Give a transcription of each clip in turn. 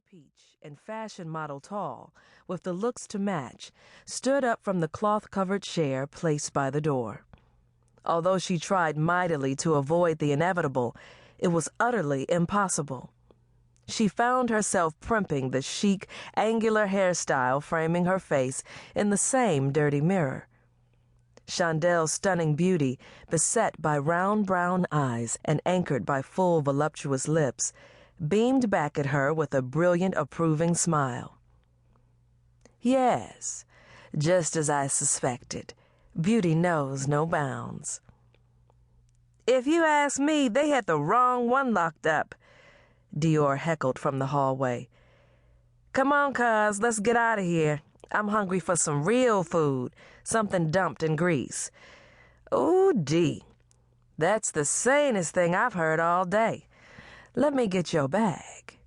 peach and fashion model tall, with the looks to match, stood up from the cloth-covered chair placed by the door. Although she tried mightily to avoid the inevitable, it was utterly impossible. She found herself primping the chic, angular hairstyle framing her face in the same dirty mirror. Chandelle's stunning beauty, beset by round brown eyes and anchored by full, voluptuous lips, beamed back at her with a brilliant, approving smile. Yes, just as I suspected, beauty knows no bounds. If you ask me, they had the wrong one locked up, Dior heckled from the hallway. Come on, cuz, let's get out of here. I'm hungry for some real food, something dumped in grease. Ooh, Dee, that's the sanest thing I've heard all day. Let me get your bag.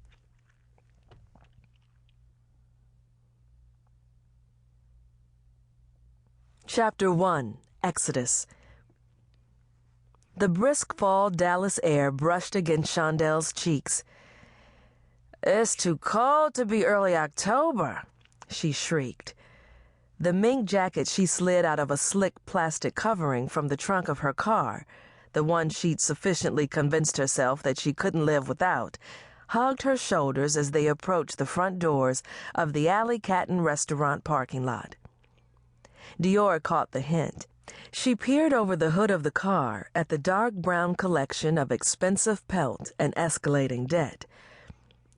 Chapter 1, Exodus. The brisk fall Dallas air brushed against Chandelle's cheeks. It's too cold to be early October, she shrieked. The mink jacket she slid out of a slick plastic covering from the trunk of her car, the one she'd sufficiently convinced herself that she couldn't live without, hugged her shoulders as they approached the front doors of the Alley Catton restaurant parking lot. Dior caught the hint. She peered over the hood of the car at the dark brown collection of expensive pelt and escalating debt.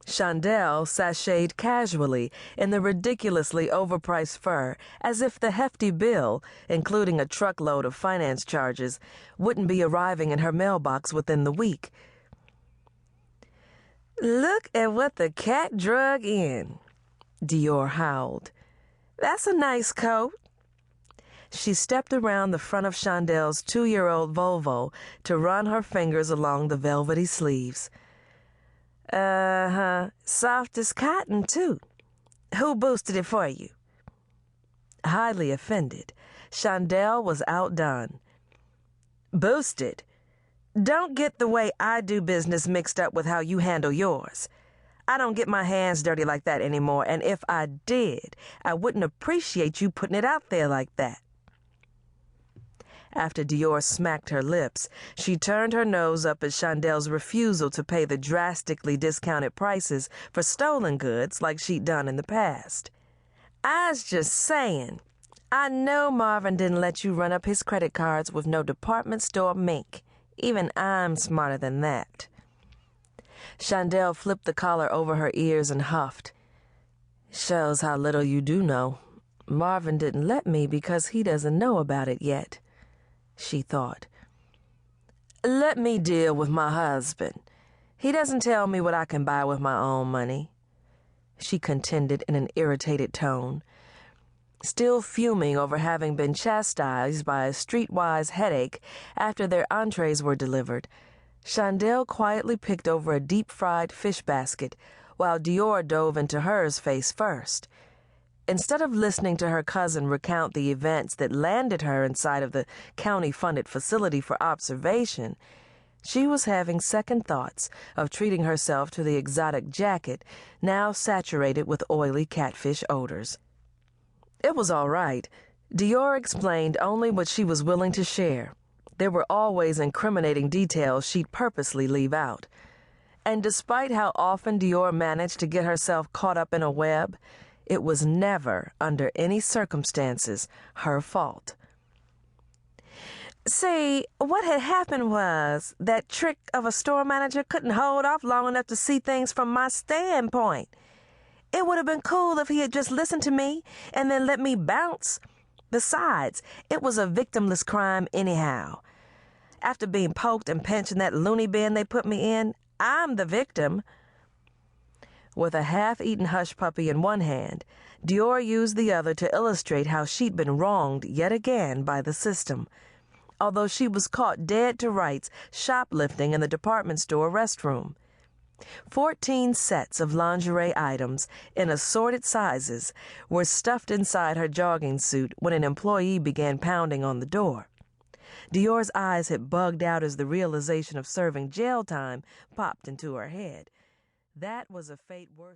Chandelle sashayed casually in the ridiculously overpriced fur as if the hefty bill, including a truckload of finance charges, wouldn't be arriving in her mailbox within the week. Look at what the cat drug in, Dior howled. That's a nice coat. She stepped around the front of Chandelle's 2-year-old Volvo to run her fingers along the velvety sleeves. Soft as cotton, too. Who boosted it for you? Highly offended, Chandelle was outdone. Boosted? Don't get the way I do business mixed up with how you handle yours. I don't get my hands dirty like that anymore, and if I did, I wouldn't appreciate you putting it out there like that. After Dior smacked her lips, she turned her nose up at Chandelle's refusal to pay the drastically discounted prices for stolen goods like she'd done in the past. I was just saying, I know Marvin didn't let you run up his credit cards with no department store mink. Even I'm smarter than that. Chandelle flipped the collar over her ears and huffed. Shows how little you do know. Marvin didn't let me because he doesn't know about it yet, she thought. Let me deal with my husband. He doesn't tell me what I can buy with my own money, she contended in an irritated tone. Still fuming over having been chastised by a streetwise headache after their entrees were delivered, Chandelle quietly picked over a deep-fried fish basket while Dior dove into hers face first. Instead of listening to her cousin recount the events that landed her inside of the county-funded facility for observation, she was having second thoughts of treating herself to the exotic jacket now saturated with oily catfish odors. It was all right. Dior explained only what she was willing to share. There were always incriminating details she'd purposely leave out. And despite how often Dior managed to get herself caught up in a web, it was never, under any circumstances, her fault. See, what had happened was that trick of a store manager couldn't hold off long enough to see things from my standpoint. It would have been cool if he had just listened to me and then let me bounce. Besides, it was a victimless crime anyhow. After being poked and pinched in that loony bin they put me in, I'm the victim. With a half-eaten hush puppy in one hand, Dior used the other to illustrate how she'd been wronged yet again by the system, although she was caught dead to rights shoplifting in the department store restroom. 14 sets of lingerie items in assorted sizes were stuffed inside her jogging suit when an employee began pounding on the door. Dior's eyes had bugged out as the realization of serving jail time popped into her head. That was a fate worse.